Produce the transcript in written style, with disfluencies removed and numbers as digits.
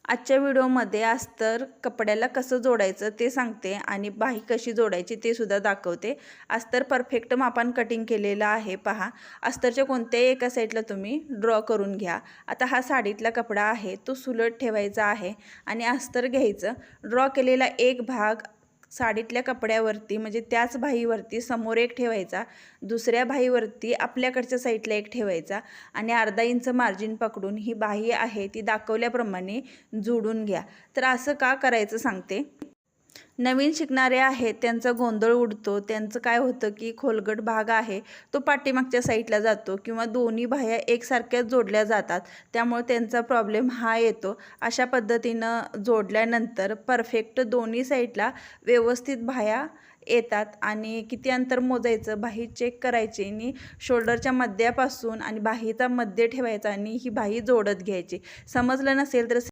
आजच्या व्हिडिओमध्ये अस्तर कपड्याला कसं जोडायचं ते सांगते आणि बाही कशी जोडायची ते सुद्धा दाखवते। अस्तर परफेक्ट मापान कटिंग केलेलं आहे। पहा, अस्तरच्या कोणत्याही एका साईडला तुम्ही ड्रॉ करून घ्या। आता हा साडीतला कपडा आहे तो सुलट ठेवायचा आहे आणि अस्तर घ्यायचं। ड्रॉ केलेला एक भाग साडीतल्या कपड्यावरती म्हणजे त्याच बाहीवरती समोर एक ठेवायचा, दुसऱ्या बाहीवरती आपल्याकडच्या साईडला एक ठेवायचा आणि अर्धा इंच मार्जिन पकडून ही बाही आहे ती दाखवल्याप्रमाणे जोडून घ्या। तर असं का करायचं सांगते। नवीन शिकणारे आहेत त्यांचा गोंधळ उडतो। त्यांचं काय होतं की खोलगट भाग आहे तो पाठीमागच्या साईडला जातो किंवा दोन्ही बाह्या एकसारख्याच जोडल्या जातात, त्यामुळे त्यांचा प्रॉब्लेम हा येतो। अशा पद्धतीनं जोडल्यानंतर परफेक्ट दोन्ही साईडला व्यवस्थित बाह्या येतात। आणि किती अंतर मोजायचं, बाही चेक करायची आणि शोल्डरच्या मध्यापासून आणि बाहीचा मध्य ठेवायचा आणि ही बाही जोडत घ्यायची। समजलं नसेल तर